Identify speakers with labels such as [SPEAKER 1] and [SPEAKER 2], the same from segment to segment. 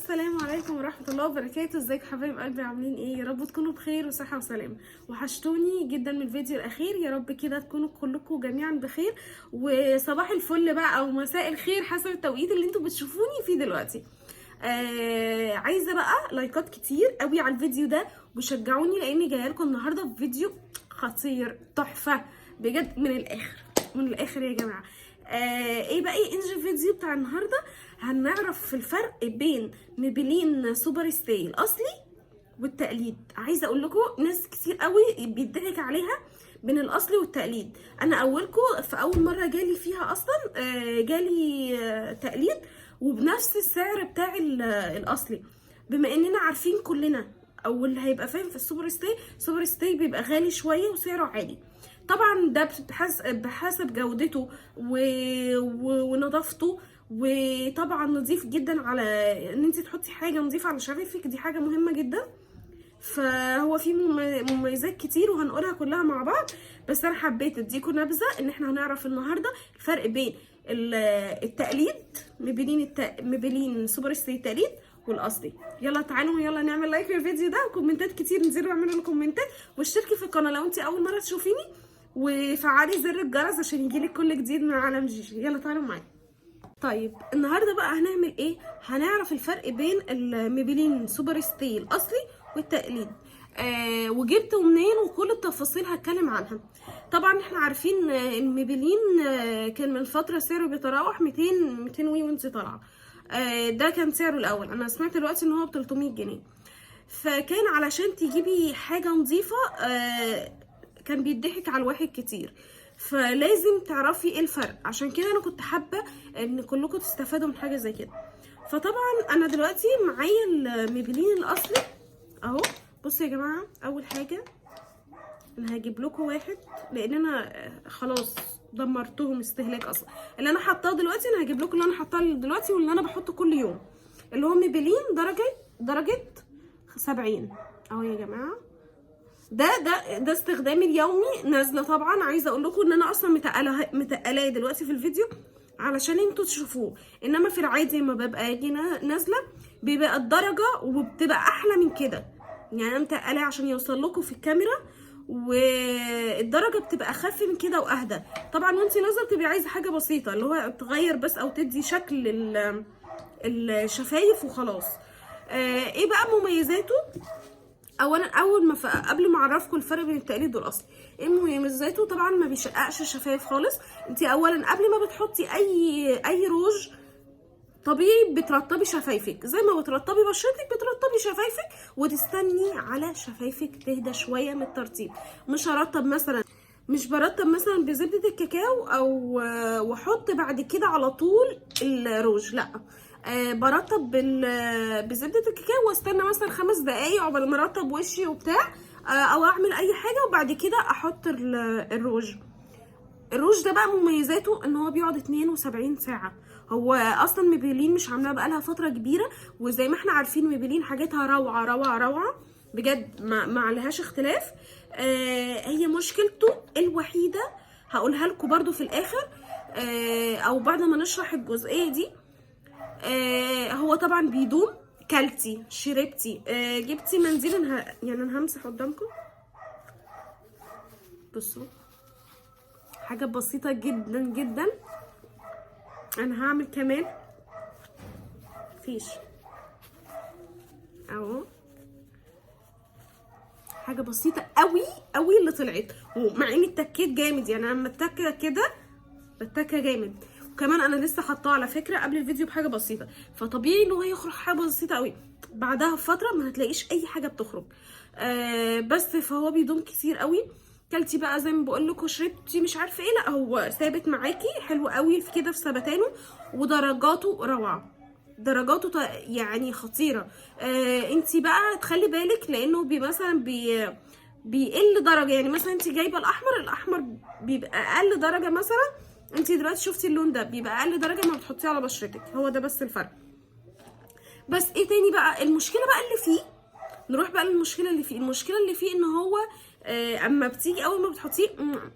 [SPEAKER 1] السلام عليكم ورحمة الله وبركاته. ازيكم حبايب قلبي، عاملين ايه؟ يا رب تكونوا بخير وصحة وسلامة. وحشتوني جدا من الفيديو الاخير، يا رب كده تكونوا كلكم جميعا بخير، وصباح الفل بقى او مساء الخير حسب التوقيت اللي انتوا بتشوفوني فيه دلوقتي. عايزة بقى لايكات كتير قوي على الفيديو ده وشجعوني، لاني جايه لكم النهارده بفيديو خطير تحفة بجد، من الاخر يا جماعة. ايه بقى انجي الفيديو بتاع النهارده؟ هنعرف في الفرق بين ميبلين سوبر ستاي الاصلي والتقليد. عايزه اقول لكم ناس كتير قوي بيضحك عليها بين الاصلي والتقليد. انا اولكم في اول مره جالي فيها اصلا جالي تقليد وبنفس السعر بتاع الاصلي، بما اننا عارفين كلنا او اللي هيبقى فاهم في السوبر ستاي بيبقى غالي شويه وسعره عالي. طبعا ده بحسب جودته ونظافته، وطبعا نظيف جدا على ان انت تحطي حاجه نظيفه على شفايفك، دي حاجه مهمه جدا. فهو فيه مميزات كتير وهنقولها كلها مع بعض، بس انا حبيت اديكم نبذه ان احنا هنعرف النهارده الفرق بين التقليد ميبلين سوبر ستاي التقليد والاصلي. يلا تعالوا يلا نعمل لايك للفيديو ده وكومنتات كتير، انزلوا اعملوا لي كومنتات واشتركي في القناه لو انت اول مره تشوفيني، وفعلي زر الجرس عشان يجيلك كل جديد من عالم جيجي. يلا تعالوا معايا. طيب النهارده بقى هنعمل ايه؟ هنعرف الفرق بين الميبلين سوبر ستاي الاصلي والتقليد، وجبته منين وكل التفاصيل هتكلم عنها. طبعا احنا عارفين الميبلين كان من فتره سعره بيتراوح 200 وانت طالعه. ده كان سعره الاول، انا سمعت دلوقتي ان هو ب 300 جنيه. فكان علشان تجيبي حاجه نظيفه كان بيضحك على الواحد كتير، فلازم تعرفي ايه الفرق. عشان كده انا كنت حابه ان كلكم تستفادوا من حاجه زي كده. فطبعا انا دلوقتي معايا الميبلين الاصلي اهو. بصوا يا جماعه، اول حاجه انا هجيب لكم واحد لان انا خلاص دمرتهم استهلاك اصلا. اللي انا حاطاه دلوقتي انا هجيب لكم اللي انا حاطاه دلوقتي واللي انا بحطه كل يوم، اللي هو ميبلين درجه 70 اهو يا جماعه. ده استخدامي اليومي نازله. طبعا عايزه اقول لكم ان انا اصلا متقلاه دلوقتي في الفيديو علشان انتوا تشوفوه، انما في العادي لما ببقى اجي نازله بيبقى الدرجه وبتبقى احلى من كده. يعني انا متقلاه عشان يوصل لكم في الكاميرا، والدرجه بتبقى اخف من كده واهدى. طبعا وانت نازله بتبقي عايزه حاجه بسيطه اللي هو تغير بس او تدي شكل الشفايف وخلاص. ايه بقى مميزاته؟ اولا قبل ما اعرفكم الفرق بين التقليد والاصلي، ايه مميزاته؟ طبعا ما بيشققش الشفايف خالص. انت اولا قبل ما بتحطي اي روج طبيعي بترطبي شفايفك زي ما بترطبي بشرتك، بترطبي شفايفك وتستني على شفايفك تهدى شويه من الترطيب. مش برطب مثلا بزبده الكاكاو او واحط بعد كده على طول الروج، لا. برطب بزبده الكاكاو واستنى مثلا 5 دقايق عقبال ما ارطب وشي وبتاع، او اعمل اي حاجه وبعد كده احط الروج ده بقى مميزاته ان هو بيقعد 72 ساعه. هو اصلا ميبلين مش عاملاها بقالها فتره كبيره، وزي ما احنا عارفين ميبلين حاجاتها روعه روعه روعه بجد، ما عليهاش اختلاف. هي مشكلته الوحيده هقولها لكم برضو في الاخر، او بعد ما نشرح الجزئيه دي. هو طبعا بيدوم. كلتي شربتي جبتي منديل، يعني انا همسح قدامكم. بصوا حاجه بسيطه جدا جدا. انا هعمل كمان فيش اهو، حاجه بسيطه قوي قوي اللي طلعت، ومع اني اتكيت جامد. يعني انا متكه كده بتكه جامد، وكمان انا لسه حاطاه على فكره قبل الفيديو بحاجه بسيطه، فطبيعي ان هو يخرج حاجه بسيطه قوي. بعدها بفتره ما هتلاقيش اي حاجه بتخرج. بس فهو بيدوم كتير قوي. كلتي بقى زي ما بقول لكم، شربتي مش عارفه ايه، لا هو ثابت معاكي حلو قوي في كده في ثبتانه، ودرجاته روعه. درجاته يعني خطيره. انتي بقى تخلي بالك لانه مثلا بيقل درجه. يعني مثلا انت جايبه الاحمر بيبقى اقل درجه. مثلا انت دلوقتي شفتي اللون ده بيبقى اقل درجه ما بتحطيه على بشرتك، هو ده بس الفرق. بس ايه تاني بقى المشكله بقى اللي فيه؟ نروح بقى للمشكله اللي فيه. المشكله اللي فيه ان هو اما بتيجي اول ما بتحطيه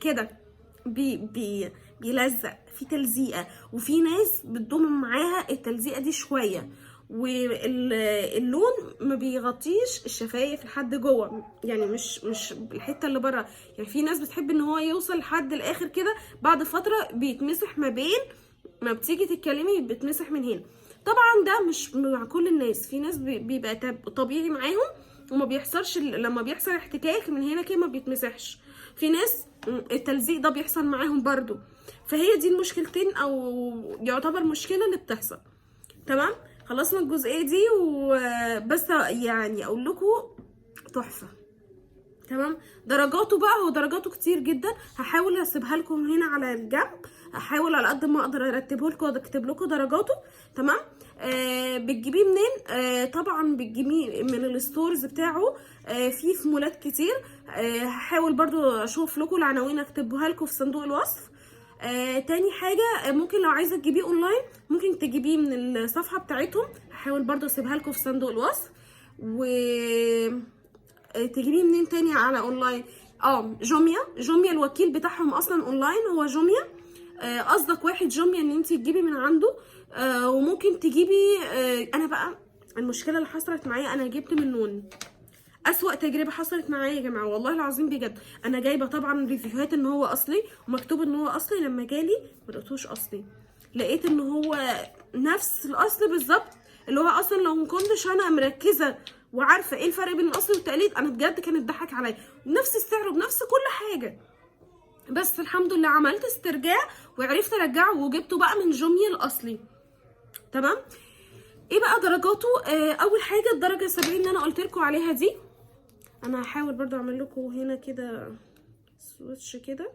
[SPEAKER 1] كده بيلزق في تلزيقه، وفي ناس بتدوم معاها التلزيقه دي شويه، واللون ما بيغطيش الشفايف لحد جوه، يعني مش الحته اللي بره. يعني في ناس بتحب ان هو يوصل لحد الاخر كده، بعد فتره بيتمسح ما بين ما بتيجي تتكلمي بتمسح من هنا. طبعا ده مش مع كل الناس، في ناس بيبقى طبيعي معاهم وما بيحصلش، لما بيحصل احتكاك من هنا كده ما بيتمسحش. في ناس التلزيق ده بيحصل معاهم برضو. فهي دي المشكلتين او يعتبر مشكله اللي بتحصل. تمام، خلصنا الجزئيه دي وبس. يعني اقول لكم تحفه. تمام، درجاته بقى هو درجاته كتير جدا، هحاول اسيبها لكم هنا على الجنب، هحاول على قد ما اقدر ارتبه لكم واكتب لكم درجاته. تمام. بتجيبيه منين؟ طبعا بتجيبيه من الستورز بتاعه، في مولات كتير. هحاول برضو اشوف لكم العناوين اكتبها لكم في صندوق الوصف. تاني حاجه، ممكن لو عايزه تجيبيه اونلاين ممكن تجيبيه من الصفحه بتاعتهم، هحاول برضو اسيبها لكم في صندوق الوصف. و تجيبيه منين تاني على اونلاين؟ جوميا الوكيل بتاعهم اصلا اونلاين هو جوميا. قصدك واحد جوميا ان انت تجيبي من عنده. وممكن تجيبي انا بقى المشكله اللي حصلت معايا، انا جبت من نون. اسوأ تجربه حصلت معايا يا جماعه والله العظيم بجد. انا جايبه طبعا ريفيوهات ان هو اصلي ومكتوب ان هو اصلي، لما جالي ما لقيتهوش اصلي، لقيت ان هو نفس الاصل بالظبط، اللي هو اصلا لو ما كنتش انا مركزه وعارفه ايه الفرق بين الاصل والتقليد انا بجد كان اتضحك عليا، بنفس السعر وبنفس كل حاجه. بس الحمد لله عملت استرجاع وعرفت ارجعه وجبته بقى من جوميا الاصلي. تمام. ايه بقى درجاته؟ اول حاجه الدرجه 70 اللي انا قلت لكم عليها دي. انا هحاول برضو اعمل لكم هنا كده سويتش كده،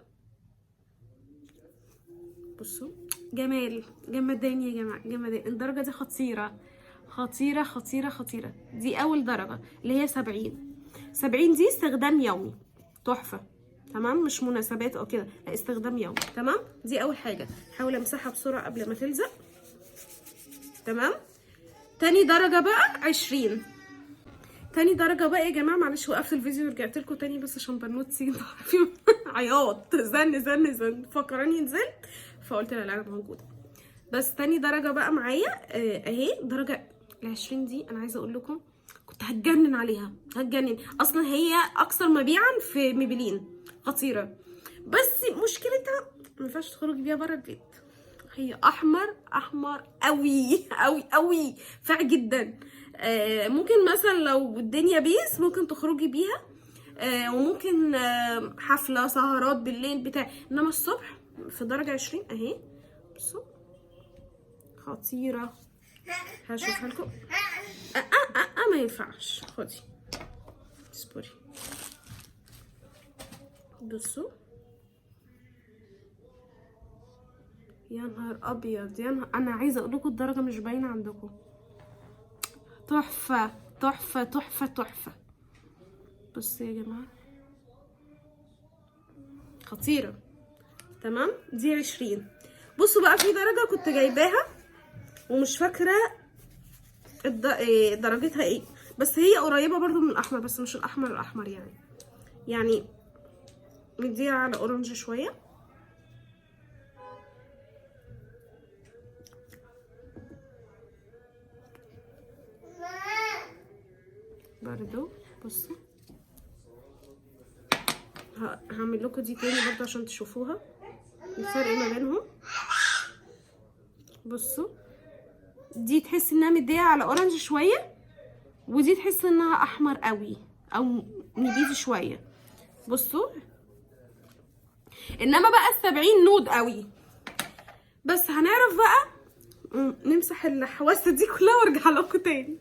[SPEAKER 1] بصوا جمدان يا جماعه، جمدان. الدرجه دي خطيره خطيره خطيره خطيره. دي اول درجه اللي هي 70 دي استخدام يومي، تحفه. تمام، مش مناسبات او كده، لا استخدام يومي. تمام، دي اول حاجه. حاول امسحها بسرعه قبل ما تلزق. تمام. تاني درجه بقى 20. تاني درجه بقى يا جماعه، معلش وقفت الفيديو ورجعت لكم تاني بس عشان بنوتي عياط زن فكراني نزلت، فقلت لا انا موجوده. بس تاني درجه بقى معايا اهي درجه 20 دي. انا عايزه اقول لكم كنت هتجنن عليها، هتجنن. اصلا هي اكثر مبيعا في ميبلين، خطيره. بس مشكلتها ما ينفعش تخرجي بيها بره البيت، هي احمر قوي قوي قوي، فاق جدا. ممكن مثلا لو الدنيا بيس ممكن تخرجي بيها، وممكن حفله سهرات بالليل بتاع، انما الصبح في درجه 20 اهي. بصوا خطيره، هشوفها لكم. ما ينفعش، خدي اصبري. بصوا يا نهار ابيض، يا نهار. انا عايزه اقول لكم الدرجه مش باينه عندكم، تحفه تحفه تحفه تحفه. بصوا يا جماعه خطيره. تمام، دي 20. بصوا بقى في درجه كنت جايباها ومش فاكره درجتها ايه، بس هي قريبه برضو من الاحمر، بس مش الاحمر يعني مديها على اورنج شويه. برضو بصوا هعمل لكم دي تاني برضو عشان تشوفوها الفرق ما بينهم. بصوا دي تحس انها مديه على اورنج شويه، ودي تحس انها احمر قوي او نبيتي شويه. بصوا انما بقى ال70 نود قوي. بس هنعرف بقى نمسح الحواسه دي كلها وارجع لكم تاني.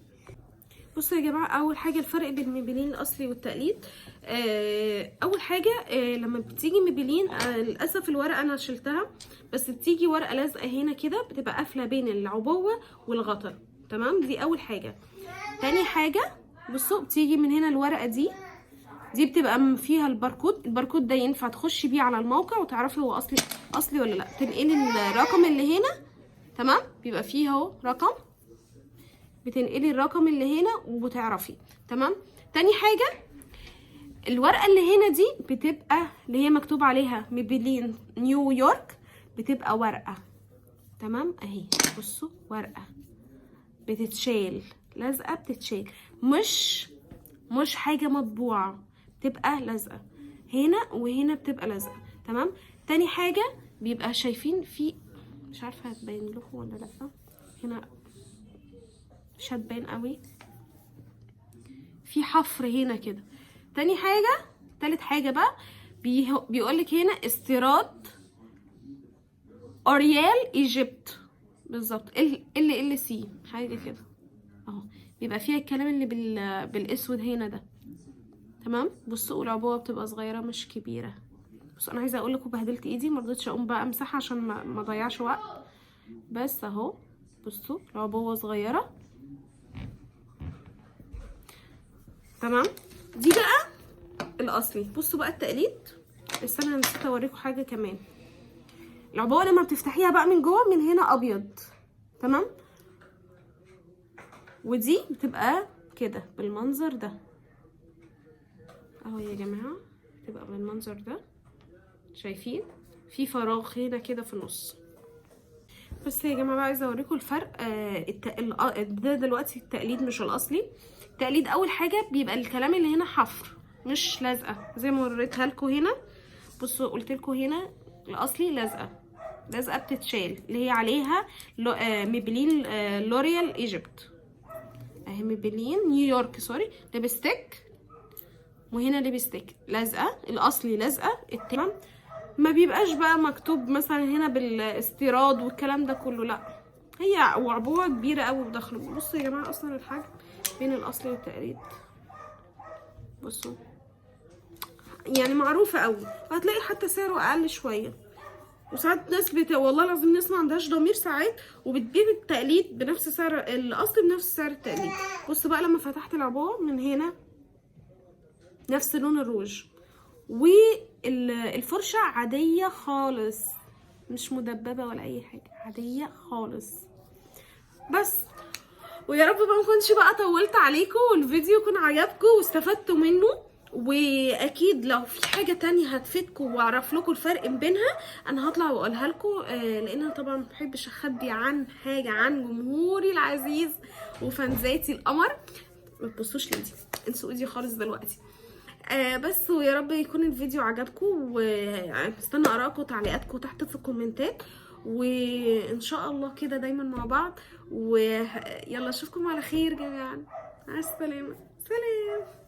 [SPEAKER 1] بصوا يا جماعه، اول حاجه الفرق بين ميبلين الاصلي والتقليد. اول حاجه لما بتيجي ميبلين للاسف الورقه انا شلتها، بس بتيجي ورقه لازقه هنا كده بتبقى قافله بين العبوه والغطا. تمام، دي اول حاجه. تاني حاجه بصوا بتيجي من هنا الورقه دي بتبقى فيها الباركود ده ينفع تخشي بيه على الموقع وتعرفي هو اصلي ولا لا. تنقلي الرقم اللي هنا، تمام، بيبقى فيه اهو رقم، بتنقلي الرقم اللي هنا وبتعرفي. تمام. تاني حاجه الورقه اللي هنا دي بتبقى اللي هي مكتوب عليها ميبلين نيويورك، بتبقى ورقه. تمام اهي، بصوا ورقه بتتشال، لزقه بتتشال، مش حاجه مطبوعه، تبقى لزقه هنا وهنا بتبقى لزقه. تمام. تاني حاجه بيبقى شايفين في، مش عارفه هتبين لكم ولا لا، هنا مش هتبان قوي، في حفر هنا كده. تاني حاجه، تالت حاجه بقى بيقولك هنا استيراد اوريال ايجيبت، بالظبط ال سي حاجه كده اهو، بيبقى فيها الكلام اللي بالاسود هنا ده. تمام. بصوا العبوه بتبقى صغيره مش كبيره. بصوا انا عايزه اقول لكم بهدلت ايدي، ما رضيتش اقوم بقى امسحها عشان ما اضيعش وقت، بس اهو بصوا العبوه صغيره. تمام. دي بقى الاصلي. بصوا بقى التقليد، بس انا نسيت اوريكم حاجه كمان. العبوه لما بتفتحيها بقى من جوه من هنا ابيض. تمام. ودي بتبقى كده بالمنظر ده اهو يا جماعه، بتبقى بالمنظر ده، شايفين في فراغ هنا كده في النص. بس يا جماعه بقى عايزه اوريكم الفرق. ده دلوقتي التقليد مش الاصلي. التقليد اول حاجه بيبقى الكلام اللي هنا حفر مش لازقه زي ما وريتها لكم هنا. بصوا قلت لكم هنا الاصلي لازقه بتتشال، اللي هي عليها ميبلين لوريال ايجيبت اهي، ميبلين نيويورك سوري ليبستيك، وهنا ليبستيك لازقه، الاصلي لازقه. التمام ما بيبقاش بقى مكتوب مثلا هنا بالاستيراد والكلام ده كله، لا هي عبوه كبيره قوي وداخله. بصوا يا جماعه اصلا الحجم بين الاصلي والتقليد بصوا يعني معروفه قوي، وهتلاقي حتى سعره اقل شويه. وساعات ناس والله العظيم ناس ما عندهاش ضمير ساعات وبتبيع التقليد بنفس سعر الاصلي بنفس سعر التقليد. بصوا بقى لما فتحت العبوه من هنا نفس لون الروج، والفرشه عاديه خالص مش مدببه ولا اي حاجه، عاديه خالص. بس ويا رب ما كنتش بقى طولت عليكم والفيديو يكون عجبكم واستفدتوا منه. واكيد لو في حاجه تانية هتفيدكم واعرف لكم الفرق بينها انا هطلع واقولها لكم، لان انا طبعا ما بحبش اخبي عن حاجه عن جمهوري العزيز وفانزاتي القمر. ما تبصوش لدي، انسوا ايدي خالص دلوقتي. بس ويا رب يكون الفيديو عجبكم، ومستنى ارائكم وتعليقاتكم تحت في الكومنتات، وان شاء الله كده دايما مع بعض. ويلا اشوفكم على خير جميعا، مع السلامه، سلام.